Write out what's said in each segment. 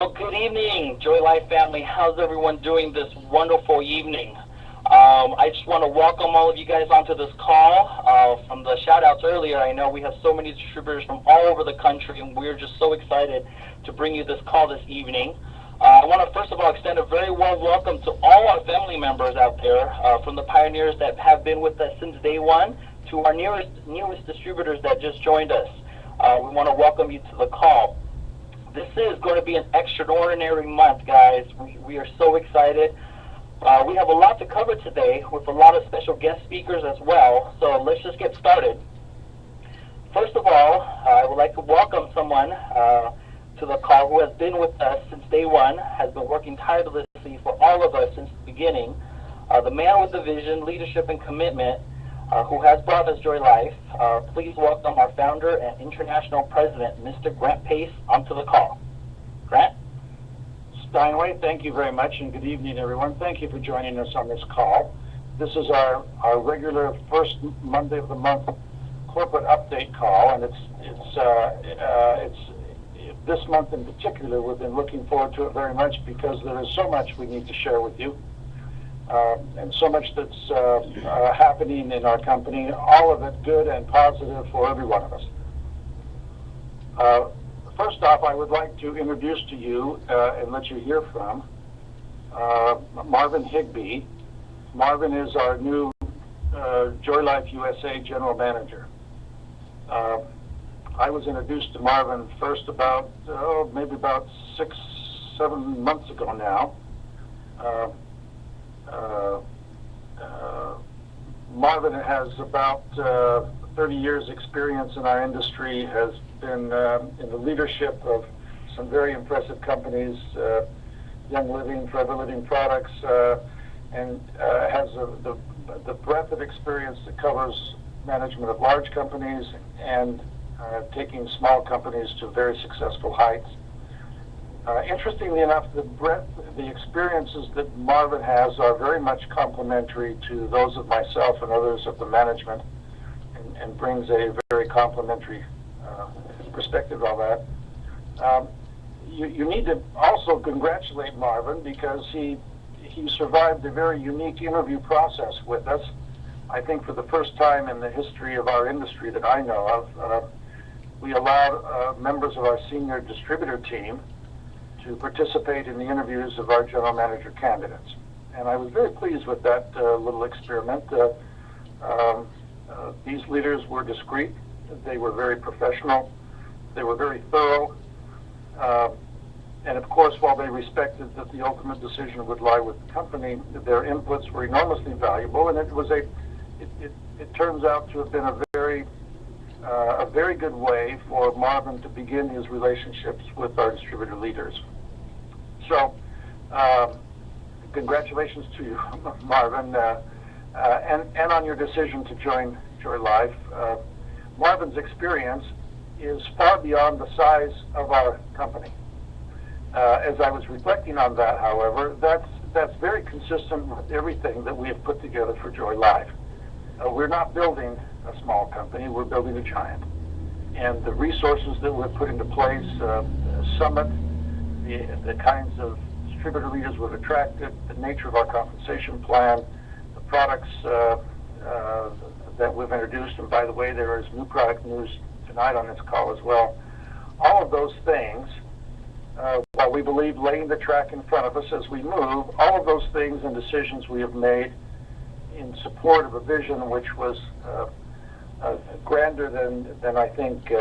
Well, good evening, Joylife family. How's everyone doing this wonderful evening? I just want to welcome all of you guys onto this call. From the shout outs earlier, I know we have so many distributors from all over the country, and we're just so excited to bring you this call this evening. I want to first of all extend a very warm welcome to all our family members out there, from the pioneers that have been with us since day one to our newest distributors that just joined us. We want to welcome you to the call. This is going to be an extraordinary month, guys. We are so excited. We have a lot to cover today with a lot of special guest speakers as well, so let's just get started. First of all, I would like to welcome someone to the call who has been with us since day one, has been working tirelessly for all of us since the beginning, the man with the vision, leadership, and commitment, who has brought us Joylife. Please welcome our founder and international president, Mr. Grant Pace, onto the call. Grant? Steinway, thank you very much, and good evening, everyone. Thank you for joining us on this call. This is our regular first Monday of the month corporate update call, and it's this month in particular. We've been looking forward to it very much because there is so much we need to share with you. And so much that's happening in our company, all of it good and positive for every one of us. First off, I would like to introduce to you and let you hear from Marvin Higbee. Marvin is our new Joylife USA General Manager. I was introduced to Marvin first about, maybe about 6-7 months ago now. Marvin has about 30 years experience in our industry, has been in the leadership of some very impressive companies, Young Living, Forever Living Products, and has the breadth of experience that covers management of large companies and taking small companies to very successful heights. Interestingly enough, the experiences that Marvin has are very much complementary to those of myself and others of the management, and brings a very complementary perspective on that. You need to also congratulate Marvin because he survived a very unique interview process with us. I think for the first time in the history of our industry that I know of, we allowed members of our senior distributor team to participate in the interviews of our general manager candidates. And I was very pleased with that little experiment. These leaders were discreet, they were very professional, they were very thorough, and of course, while they respected that the ultimate decision would lie with the company, their inputs were enormously valuable, and it turns out to have been a very good way for Marvin to begin his relationships with our distributor leaders. So, congratulations to you, Marvin, and on your decision to join Joylife. Marvin's experience is far beyond the size of our company. As I was reflecting on that, however, that's very consistent with everything that we have put together for Joylife. We're not building a small company, we're building a giant. And the resources that we've put into place, Summit, the kinds of distributor leaders we've attracted, the nature of our compensation plan, the products that we've introduced, and by the way, there is new product news tonight on this call as well. All of those things, while we believe laying the track in front of us as we move, all of those things and decisions we have made in support of a vision which was grander than I think,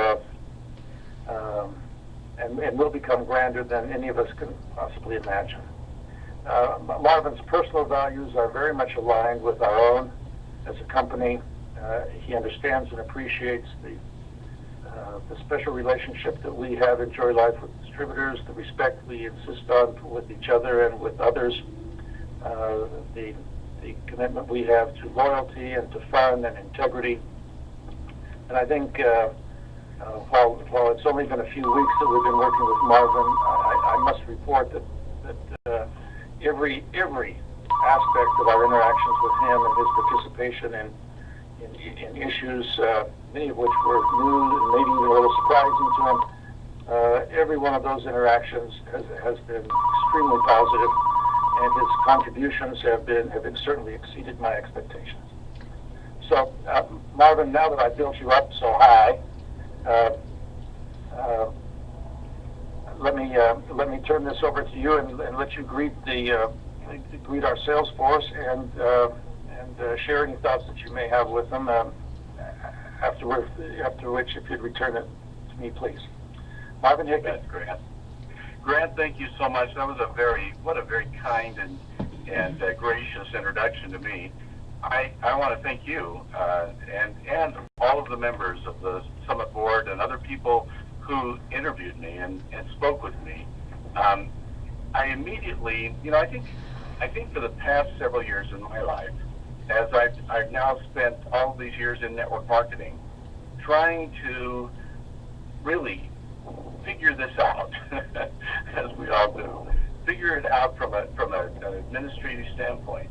and will become grander than any of us can possibly imagine. Marvin's personal values are very much aligned with our own as a company. He understands and appreciates the special relationship that we have in Joylife with distributors, the respect we insist on with each other and with others, the commitment we have to loyalty and to fun and integrity. And I think while it's only been a few weeks that we've been working with Marvin, I must report that every aspect of our interactions with him and his participation in issues, many of which were new and maybe even a little surprising to him, Every one of those interactions has been extremely positive, and his contributions have certainly exceeded my expectations. So, Marvin, now that I built you up so high, let me turn this over to you and let you greet our sales force and share any thoughts that you may have with them. After which, if you'd return it to me, please. Marvin Hickey. That's Grant. Grant, thank you so much. That was a very kind and gracious introduction to me. I want to thank you and all of the members of the Summit Board and other people who interviewed me and spoke with me. I immediately, I think for the past several years in my life, as I've now spent all these years in network marketing, trying to really figure this out, as we all do, figure it out from an administrative standpoint.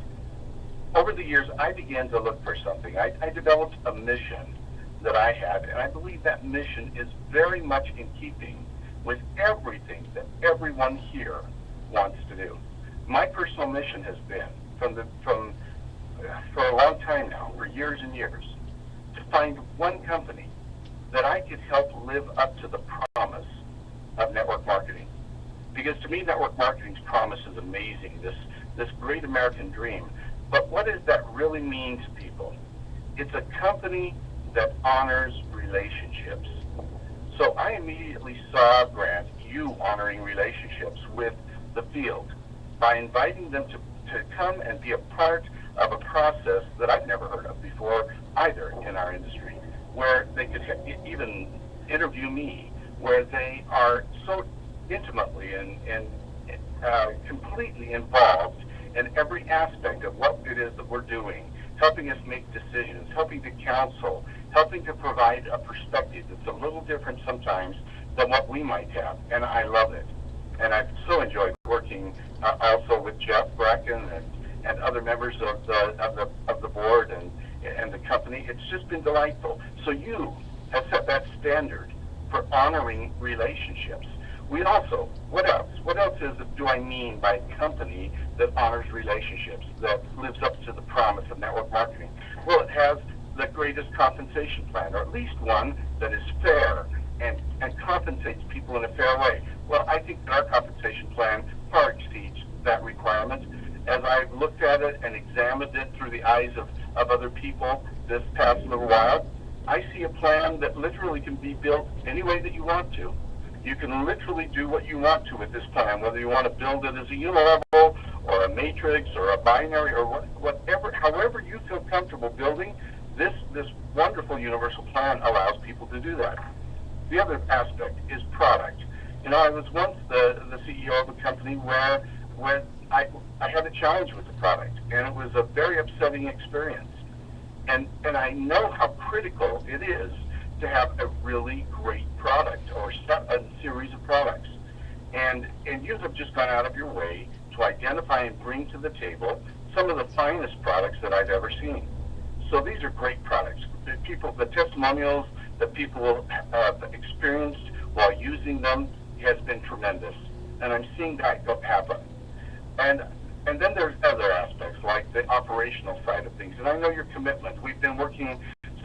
Over the years, I began to look for something. I developed a mission that I had, and I believe that mission is very much in keeping with everything that everyone here wants to do. My personal mission has been, for a long time now, for years and years, to find one company that I could help live up to the promise of network marketing. Because to me, network marketing's promise is amazing, this great American dream. But what does that really mean to people? It's a company that honors relationships. So I immediately saw, Grant, you honoring relationships with the field by inviting them to come and be a part of a process that I've never heard of before either in our industry, where they could even interview me, where they are so intimately and completely involved in every aspect of what it is that we're doing, helping us make decisions, helping to counsel, helping to provide a perspective that's a little different sometimes than what we might have, and I love it. And I've so enjoyed working also with Jeff Bracken and other members of the board and the company. It's just been delightful. So you have set that standard for honoring relationships. We also, what else? What else do I mean by company that honors relationships, that lives up to the promise of network marketing? Well, it has the greatest compensation plan, or at least one that is fair and compensates people in a fair way. Well, I think that our compensation plan far exceeds that requirement. As I've looked at it and examined it through the eyes of other people this past little while, I see a plan that literally can be built any way that you want to. You can literally do what you want to with this plan, whether you want to build it as a unilevel or a matrix or a binary or whatever, however you feel comfortable building, this wonderful universal plan allows people to do that. The other aspect is product. I was once the CEO of a company where I had a challenge with the product, and it was a very upsetting experience. And I know how critical it is to have a really great product or a series of products. And you have just gone out of your way to identify and bring to the table some of the finest products that I've ever seen. So these are great products. The testimonials that people have experienced while using them has been tremendous. And I'm seeing that happen. And then there's other aspects like the operational side of things. And I know your commitment. We've been working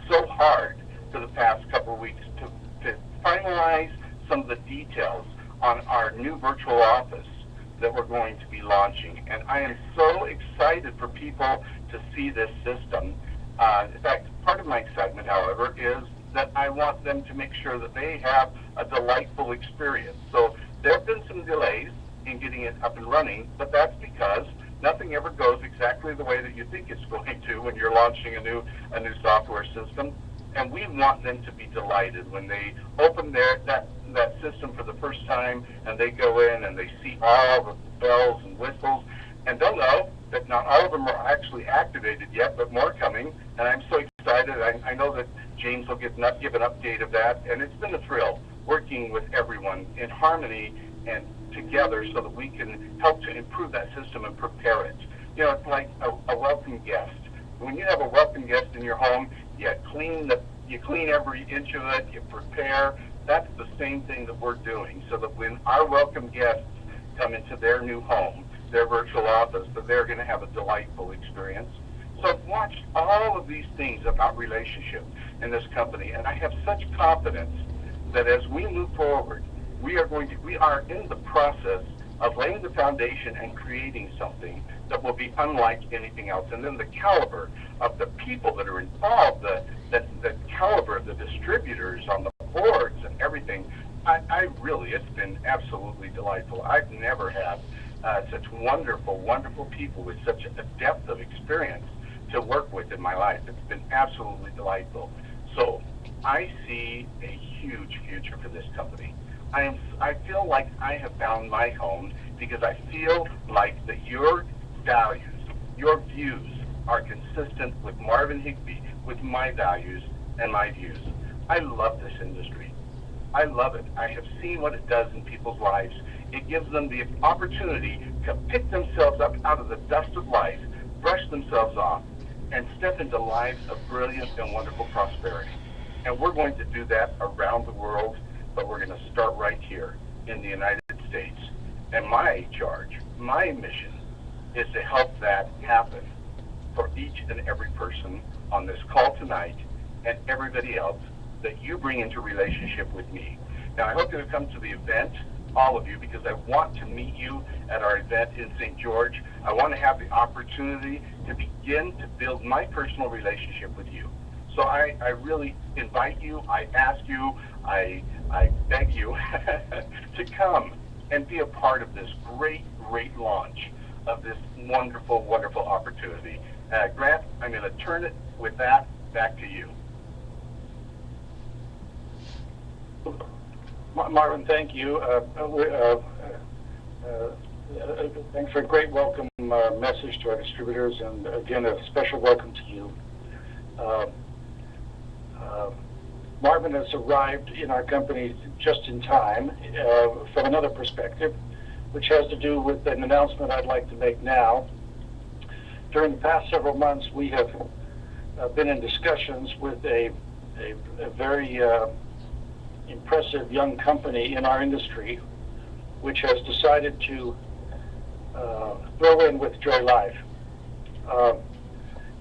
so hard for the past couple of weeks to finalize some of the details on our new virtual office that we're going to be launching. And I am so excited for people to see this system. In fact, part of my excitement, however, is that I want them to make sure that they have a delightful experience. So there have been some delays in getting it up and running, but that's because nothing ever goes exactly the way that you think it's going to when you're launching a new software system. And we want them to be delighted when they open that system for the first time and they go in and they see all the bells and whistles, and they'll know that not all of them are actually activated yet, but more coming. And I'm so excited. I know that James will give an update of that, and it's been a thrill working with everyone in harmony and together so that we can help to improve that system and prepare it. It's like a welcome guest. When you have a welcome guest in your home, you clean every inch of it, you prepare That's the same thing that we're doing, so that when our welcome guests come into their new home, their virtual office, that they're going to have a delightful experience. So I've watched all of these things about relationship in this company, and I have such confidence that as we move forward, we are in the process of laying the foundation and creating something that will be unlike anything else. And then the caliber of the people that are involved, the caliber of the distributors on the boards and everything, I really, it's been absolutely delightful. I've never had such wonderful, wonderful people with such a depth of experience to work with in my life. It's been absolutely delightful. So I see a huge future for this company. I feel like I have found my home because I feel like that your values, your views are consistent with Marvin Higbee, with my values and my views. I love this industry. I love it. I have seen what it does in people's lives. It gives them the opportunity to pick themselves up out of the dust of life, brush themselves off, and step into lives of brilliant and wonderful prosperity. And we're going to do that around the world, but we're going to start right here in the United States. And my charge, my mission, is to help that happen for each and every person on this call tonight and everybody else that you bring into relationship with me. Now, I hope you'll come to the event, all of you, because I want to meet you at our event in St. George. I want to have the opportunity to begin to build my personal relationship with you. So I really invite you, I ask you, I beg you to come and be a part of this great, great launch of this wonderful, wonderful opportunity. Grant, I'm going to turn it with that back to you. Marvin, thank you. Thanks for a great welcome message to our distributors, and again, a special welcome to you. Marvin has arrived in our company just in time from another perspective, which has to do with an announcement I'd like to make now. During the past several months, we have been in discussions with a very impressive young company in our industry, which has decided to throw in with Joylife.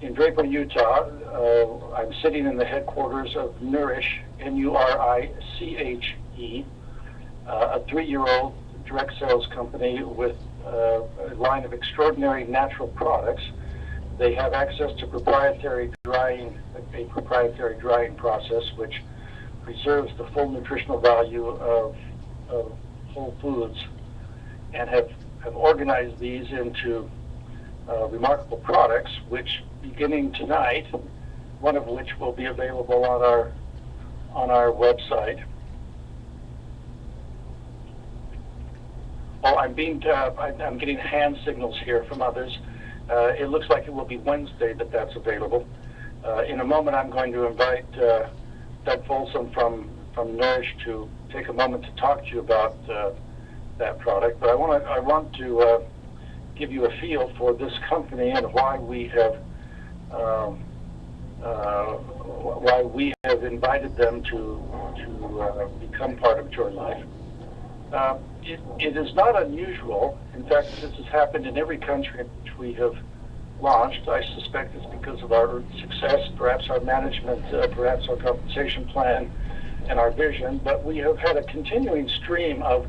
In Draper, Utah, I'm sitting in the headquarters of Nourish, N-U-R-I-C-H-E, a 3-year-old direct sales company with a line of extraordinary natural products. They have access to a proprietary drying process which preserves the full nutritional value of whole foods, and have organized these into remarkable products, which beginning tonight, one of which will be available on our website. Oh, I'm getting hand signals here from others. It looks like it will be Wednesday that's available. In a moment, I'm going to invite Doug Folsom from Nourish to take a moment to talk to you about that product. But I want to give you a feel for this company and why we have invited them to become part of Joylife. It is not unusual. In fact, this has happened in every country in which we have launched. I suspect it's because of our success, perhaps our management, perhaps our compensation plan and our vision, but we have had a continuing stream of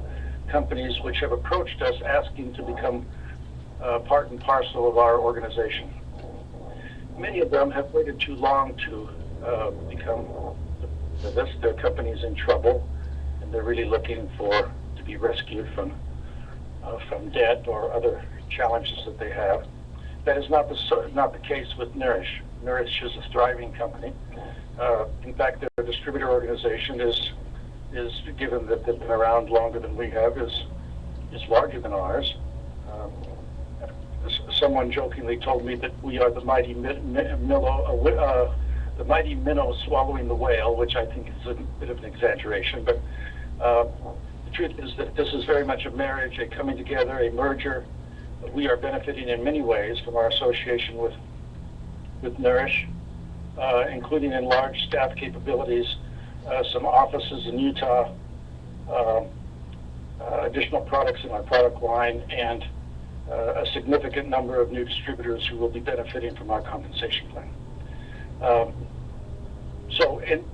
companies which have approached us asking to become part and parcel of our organization. Many of them have waited too long to become this. Their company's in trouble, and they're really looking to be rescued from debt or other challenges that they have. That is not the case with Nourish. Nourish is a thriving company. In fact, their distributor organization is given that they've been around longer than we have, is larger than ours. Someone jokingly told me that we are the mighty minnow swallowing the whale, which I think is a bit of an exaggeration. But the truth is that this is very much a marriage, a coming together, a merger. We are benefiting in many ways from our association with Nourish, including enlarged staff capabilities, some offices in Utah, additional products in our product line, and a significant number of new distributors who will be benefiting from our compensation plan.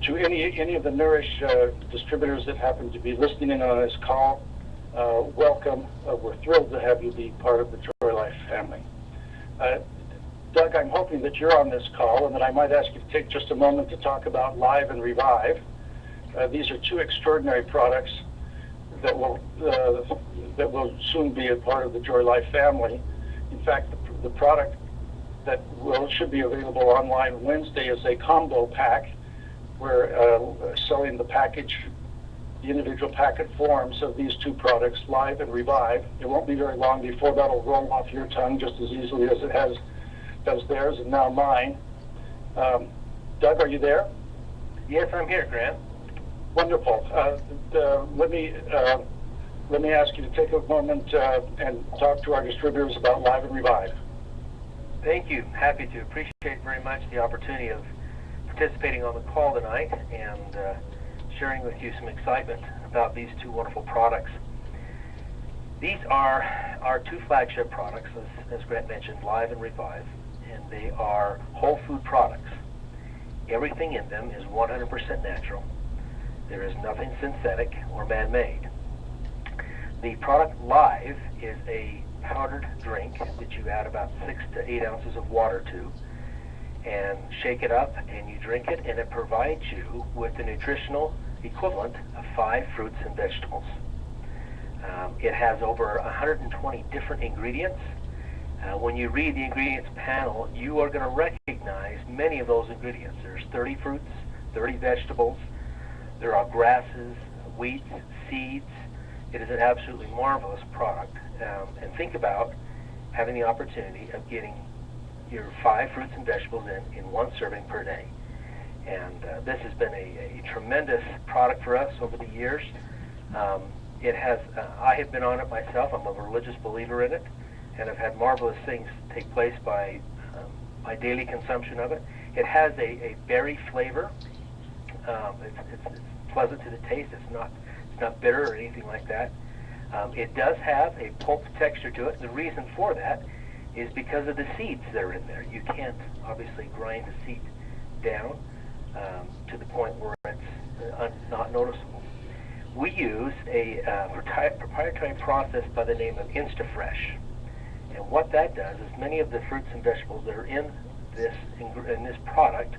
To any of the Nourish distributors that happen to be listening in on this call, welcome. We're thrilled to have you be part of the Joylife family. Doug, I'm hoping that you're on this call and that I might ask you to take just a moment to talk about Live and Revive. These are two extraordinary products that will soon be a part of the Joylife family. In fact, the product that should be available online Wednesday is a combo pack. We're selling the package, the individual packet forms of these two products, Live and Revive. It won't be very long before that'll roll off your tongue just as easily as it does theirs and now mine. Doug, are you there? Yes, I'm here, Grant. Wonderful. Let me ask you to take a moment and talk to our distributors about Live and Revive. Thank you. Happy to. Appreciate very much the opportunity of participating on the call tonight and sharing with you some excitement about these two wonderful products. These are our two flagship products, as Grant mentioned, Live and Revive, and they are whole food products. Everything in them is 100% natural. There is nothing synthetic or man-made. The product Live is a powdered drink that you add about 6 to 8 ounces of water to and shake it up and you drink it, and it provides you with the nutritional equivalent of 5 fruits and vegetables. It has over 120 different ingredients. When you read the ingredients panel, you are going to recognize many of those ingredients. There's 30 fruits, 30 vegetables. There are grasses, wheats, seeds. It is an absolutely marvelous product. And think about having the opportunity of getting your 5 fruits and vegetables in one serving per day. And this has been a tremendous product for us over the years. I have been on it myself. I'm a religious believer in it, and I've had marvelous things take place by my daily consumption of it. It has a berry flavor. It's pleasant to the taste. It's not bitter or anything like that. It does have a pulp texture to it. The reason for that is because of the seeds that are in there. You can't obviously grind the seed down to the point where it's not noticeable. We use a proprietary process by the name of InstaFresh. And what that does is many of the fruits and vegetables that are in this product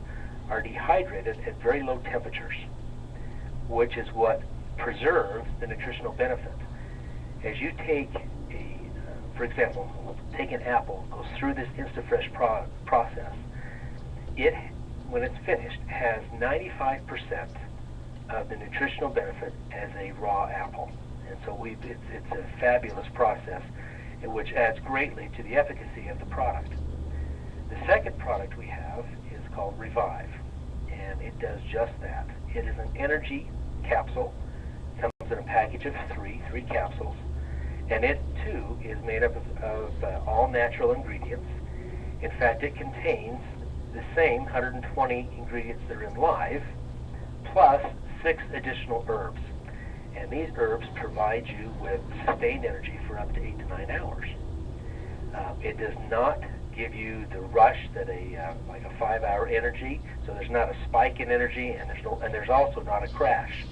are dehydrated at very low temperatures, which is what preserves the nutritional benefit. As you take for example, take an apple, goes through this InstaFresh process, it, when it's finished, has 95% of the nutritional benefit as a raw apple. And so it's a fabulous process, which adds greatly to the efficacy of the product. The second product we have is called Revive, and it does just that. It is an energy capsule. It comes in a package of three capsules, and it too is made up of all natural ingredients. In fact, it contains the same 120 ingredients that are in Live, plus 6 additional herbs. And these herbs provide you with sustained energy for up to 8 to 9 hours. It does not give you the rush that like a 5-hour energy, so there's not a spike in energy, and there's also not a crash.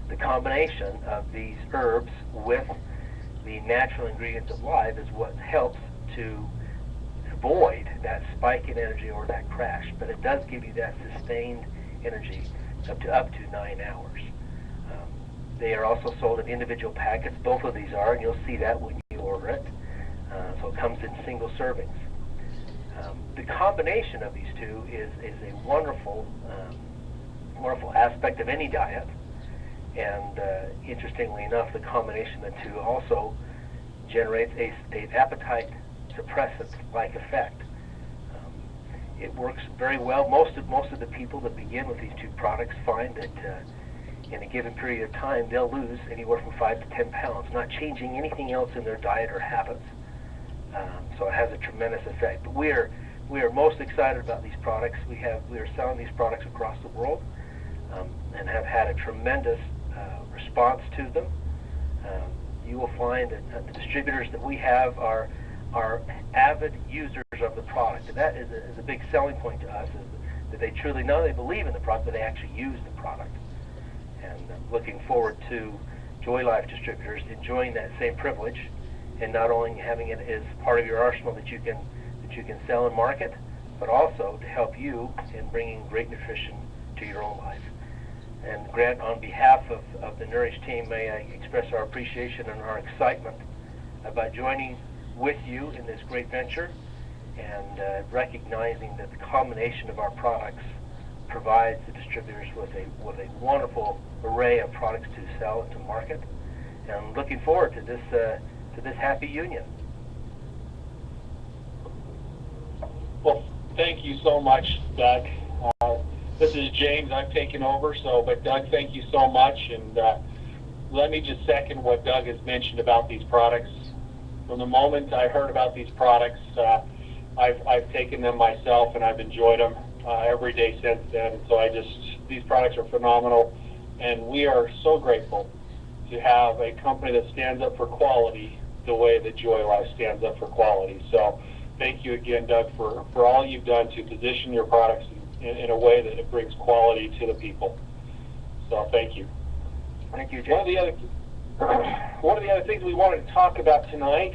The combination of these herbs with the natural ingredients of Live is what helps to avoid that spike in energy or that crash, but it does give you that sustained energy up to 9 hours. They are also sold in individual packets. Both of these are, and you'll see that when you order it. So it comes in single servings. The combination of these two is a wonderful aspect of any diet. And interestingly enough, the combination of the two also generates an appetite suppressant-like effect. It works very well. Most of the people that begin with these two products find that in a given period of time they'll lose anywhere from 5 to 10 pounds, not changing anything else in their diet or habits. So it has a tremendous effect. But we are most excited about these products. We are selling these products across the world. and have had a tremendous response to them. You will find that the distributors that we have are avid users of the product, and that is a big selling point to us, is that they truly not only believe in the product, but they actually use the product. And I'm looking forward to Joylife distributors enjoying that same privilege, and not only having it as part of your arsenal that you can sell and market, but also to help you in bringing great nutrition to your own life. And Grant, on behalf of the Nourish team, may I express our appreciation and our excitement about joining with you in this great venture, and recognizing that the combination of our products provides the distributors with a wonderful array of products to sell and to market. And I'm looking forward to this happy union. Well, thank you so much, Doug. This is James. I've taken over, but Doug, thank you so much. And let me just second what Doug has mentioned about these products. From the moment I heard about these products, I've taken them myself, and I've enjoyed them every day since then. So these products are phenomenal, and we are so grateful to have a company that stands up for quality the way that Joylife stands up for quality. So thank you again, Doug, for all you've done to position your products in a way that it brings quality to the people. So thank you. Thank you, James. One of the other things we wanted to talk about tonight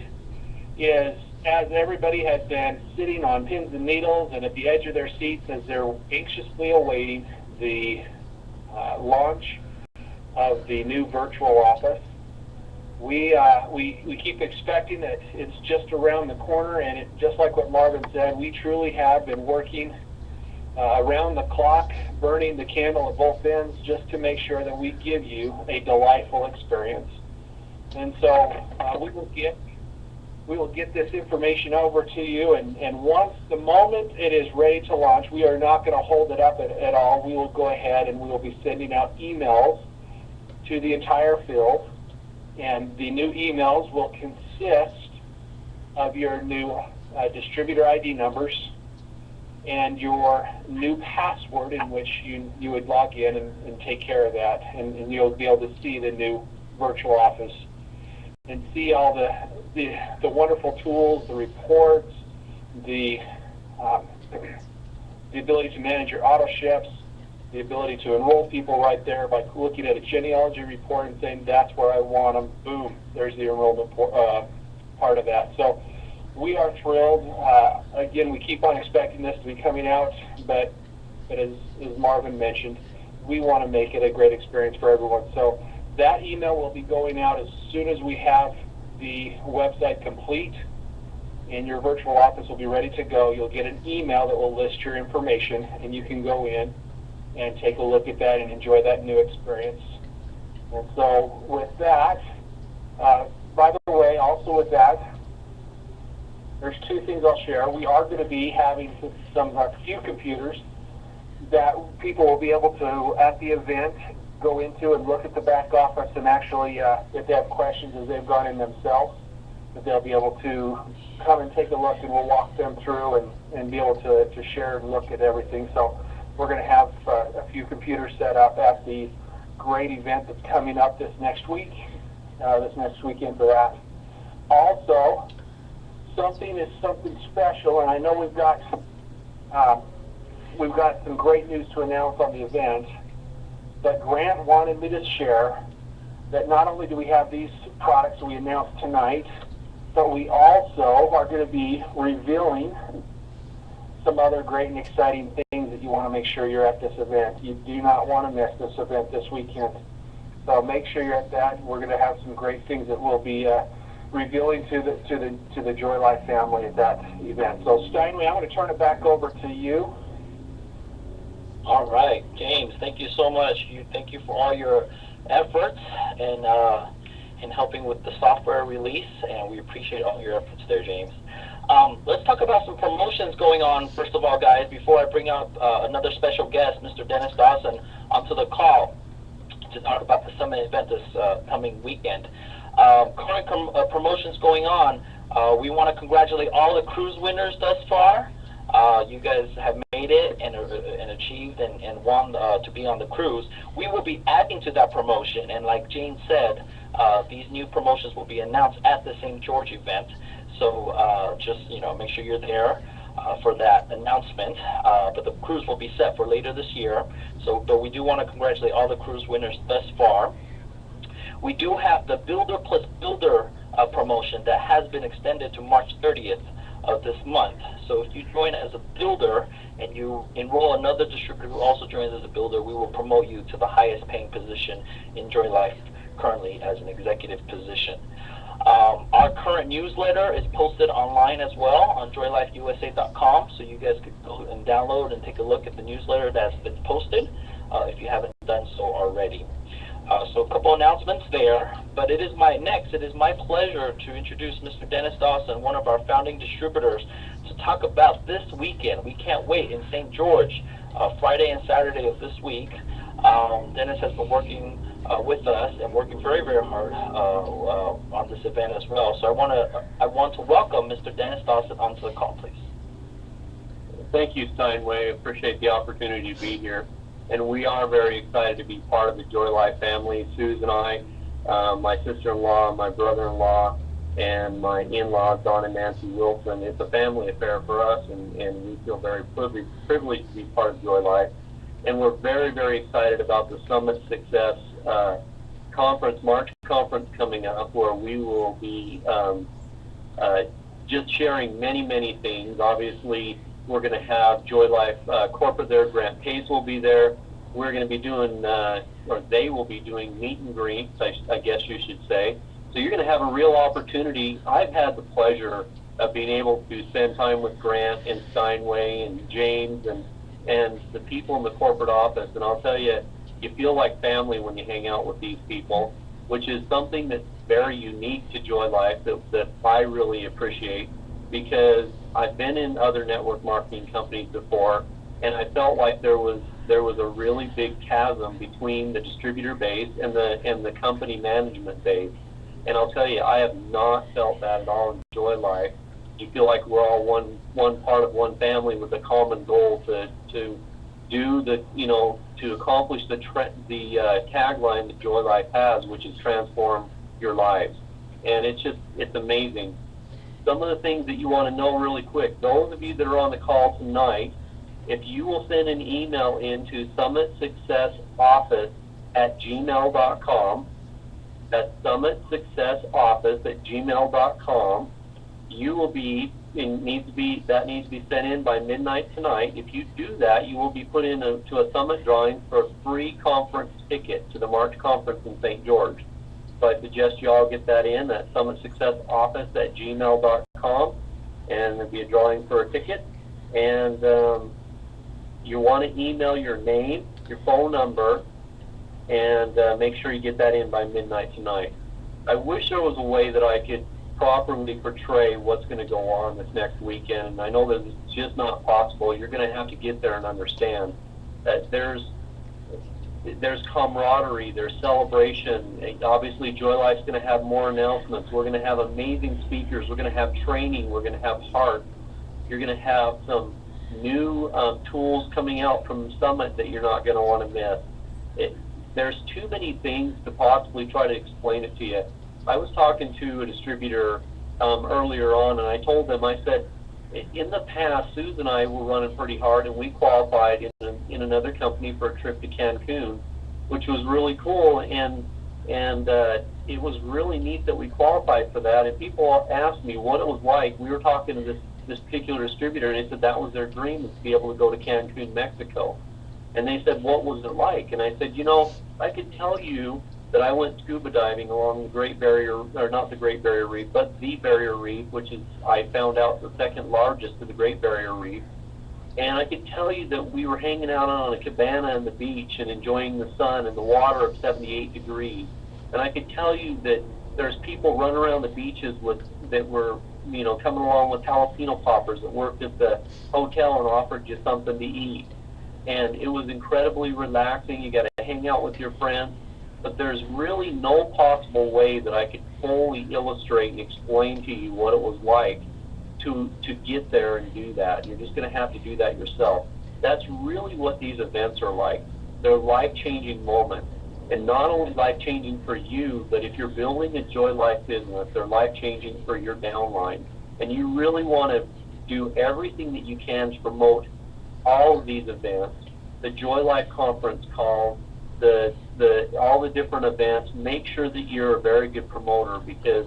is, as everybody has been sitting on pins and needles and at the edge of their seats as they're anxiously awaiting the launch of the new virtual office, we keep expecting that it's just around the corner, and just like what Marvin said, we truly have been working around the clock, burning the candle at both ends, just to make sure that we give you a delightful experience. And so we will get this information over to you, and once the moment it is ready to launch, we are not going to hold it up at all. We will go ahead and we will be sending out emails to the entire field, and the new emails will consist of your new distributor ID numbers and your new password, in which you would log in and take care of that, and you'll be able to see the new virtual office and see all the wonderful tools, the reports, the ability to manage your auto ships, the ability to enroll people right there by looking at a genealogy report and saying, that's where I want them. Boom, there's the enrollment part of that. So we are thrilled. Again, we keep on expecting this to be coming out, but as Marvin mentioned, we want to make it a great experience for everyone. So that email will be going out as soon as we have the website complete, and your virtual office will be ready to go. You'll get an email that will list your information, and you can go in and take a look at that and enjoy that new experience. And so with that, by the way, also with that, there's two things I'll share. We are going to be having a few computers that people will be able to, at the event, go into and look at the back office, and actually, if they have questions as they've gone in themselves, that they'll be able to come and take a look, and we'll walk them through and be able to share and look at everything. So we're going to have a few computers set up at the great event that's coming up this next week, this next weekend for that. Also, something special, and I know we've got some great news to announce on the event, but Grant wanted me to share that not only do we have these products we announced tonight, but we also are going to be revealing some other great and exciting things that you want to make sure you're at this event. You do not want to miss this event this weekend. So make sure you're at that. We're going to have some great things that we'll be revealing to the Joylife family at that event. So Steinway, I'm going to turn it back over to you. All right, James, thank you so much. Thank you for all your efforts in helping with the software release, and we appreciate all your efforts there, James. Let's talk about some promotions going on, first of all, guys, before I bring out another special guest, Mr. Dennis Dawson, onto the call to talk about the summit event this coming weekend. Current promotions going on. We want to congratulate all the cruise winners thus far. You guys have made made it and achieved and won to be on the cruise, we will be adding to that promotion. And like Jane said, these new promotions will be announced at the St. George event. So just make sure you're there for that announcement. But the cruise will be set for later this year. So, but we do want to congratulate all the cruise winners thus far. We do have the Builder Plus Builder promotion that has been extended to March 30th of this month. So if you join as a builder and you enroll another distributor who also joins as a builder, we will promote you to the highest paying position in Joylife currently as an executive position. Our current newsletter is posted online as well on joylifeusa.com, so you guys could go and download and take a look at the newsletter that's been posted if you haven't done so already. So a couple announcements there, but it is my pleasure to introduce Mr. Dennis Dawson, one of our founding distributors, to talk about this weekend. We can't wait in St. George, Friday and Saturday of this week. Dennis has been working with us and working very, very hard on this event as well. So I want to welcome Mr. Dennis Dawson onto the call, please. Thank you, Steinway. Appreciate the opportunity to be here. And we are very excited to be part of the Joylife family. Susan and I, my sister-in-law, my brother-in-law, and my in-laws, Don and Nancy Wilson. It's a family affair for us, and we feel very privileged to be part of Joylife. And we're very, very excited about the Summit Success conference, March conference coming up, where we will be just sharing many, many things. Obviously, we're going to have Joylife corporate there. Grant Pace will be there. We're going to be doing, or they will be doing meet and greets, I guess you should say. So you're going to have a real opportunity. I've had the pleasure of being able to spend time with Grant and Steinway and James and the people in the corporate office. And I'll tell you, you feel like family when you hang out with these people, which is something that's very unique to Joylife that I really appreciate, because I've been in other network marketing companies before, and I felt like there was a really big chasm between the distributor base and the company management base. And I'll tell you, I have not felt that at all in Joylife. You feel like we're all one part of one family with a common goal to do the to accomplish the tagline that Joylife has, which is transform your lives. And it's amazing. Some of the things that you want to know really quick, those of you that are on the call tonight, if you will send an email into summitsuccessoffice@gmail.com, that's summitsuccessoffice@gmail.com, you will be, that needs to be sent in by midnight tonight. If you do that, you will be put into a Summit drawing for a free conference ticket to the March conference in St. George. So I suggest you all get that in at summitsuccessoffice@gmail.com, and there'll be a drawing for a ticket. And you want to email your name, your phone number, and make sure you get that in by midnight tonight. I wish there was a way that I could properly portray what's going to go on this next weekend, and I know that it's just not possible. You're going to have to get there and understand that there's camaraderie, there's celebration. Obviously, Joylife's going to have more announcements. We're going to have amazing speakers. We're going to have training. We're going to have heart. You're going to have some new tools coming out from Summit that you're not going to want to miss. There's too many things to possibly try to explain it to you. I was talking to a distributor earlier on, and I told them, I said, in the past, Susan and I were running pretty hard, and we qualified in another company for a trip to Cancun, which was really cool, and it was really neat that we qualified for that. And people asked me what it was like. We were talking to this particular distributor, and they said that was their dream, was to be able to go to Cancun, Mexico. And they said, what was it like? And I said, I could tell you that I went scuba diving along the Great Barrier, or not the Great Barrier Reef, but the Barrier Reef, which is, I found out, the second largest of the Great Barrier Reef. And I could tell you that we were hanging out on a cabana on the beach and enjoying the sun and the water of 78 degrees. And I could tell you that there's people running around the beaches that were, coming along with jalapeno poppers that worked at the hotel and offered you something to eat. And it was incredibly relaxing. You got to hang out with your friends. But there's really no possible way that I could fully illustrate and explain to you what it was like to get there and do that. You're just going to have to do that yourself. That's really what these events are like. They're life-changing moments. And not only life-changing for you, but if you're building a Joylife business, they're life-changing for your downline. And you really want to do everything that you can to promote all of these events, the Joylife conference calls, all the different events. Make sure that you're a very good promoter, because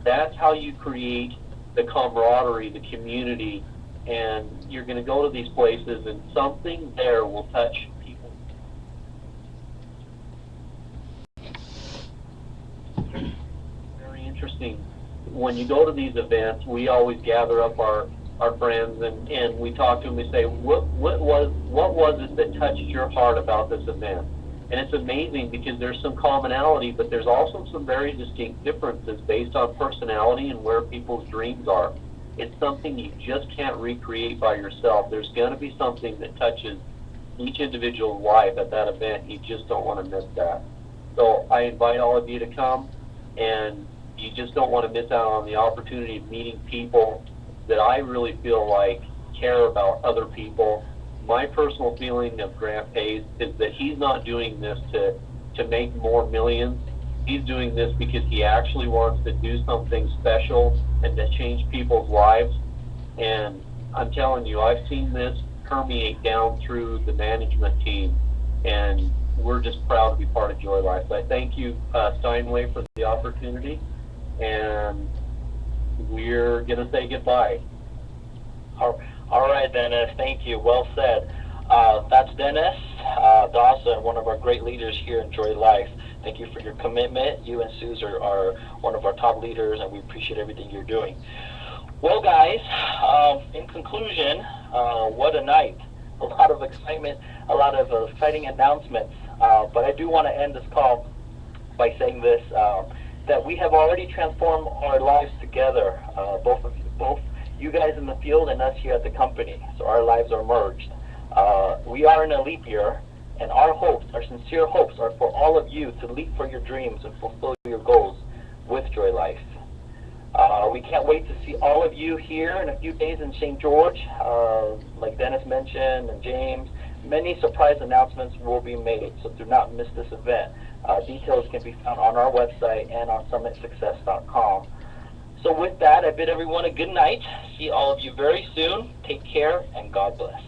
that's how you create the camaraderie, the community, and you're going to go to these places and something there will touch people. Very interesting. When you go to these events, we always gather up our friends and we talk to them. We say, what was it that touched your heart about this event? And it's amazing because there's some commonality, but there's also some very distinct differences based on personality and where people's dreams are. It's something you just can't recreate by yourself. There's going to be something that touches each individual's life at that event. You just don't want to miss that. So I invite all of you to come, and you just don't want to miss out on the opportunity of meeting people that I really feel like care about other people. My personal feeling of Grant Pace is that he's not doing this to make more millions. He's doing this because he actually wants to do something special and to change people's lives. And I'm telling you, I've seen this permeate down through the management team, and we're just proud to be part of Joylife. So I thank you, Steinway, for the opportunity, and we're going to say goodbye. All right, Dennis, thank you. Well said. That's Dennis Dawson, one of our great leaders here in Joylife. Thank you for your commitment. You and Suze are one of our top leaders, and we appreciate everything you're doing. Well, guys, in conclusion, what a night. A lot of excitement, a lot of exciting announcements. But I do want to end this call by saying this, that we have already transformed our lives together, both you guys in the field and us here at the company. So our lives are merged. We are in a leap year, and our hopes, our sincere hopes, are for all of you to leap for your dreams and fulfill your goals with Joylife. We can't wait to see all of you here in a few days in St. George. Like Dennis mentioned, and James, many surprise announcements will be made, so do not miss this event. Details can be found on our website and on summitsuccess.com. So with that, I bid everyone a good night. See all of you very soon. Take care, and God bless.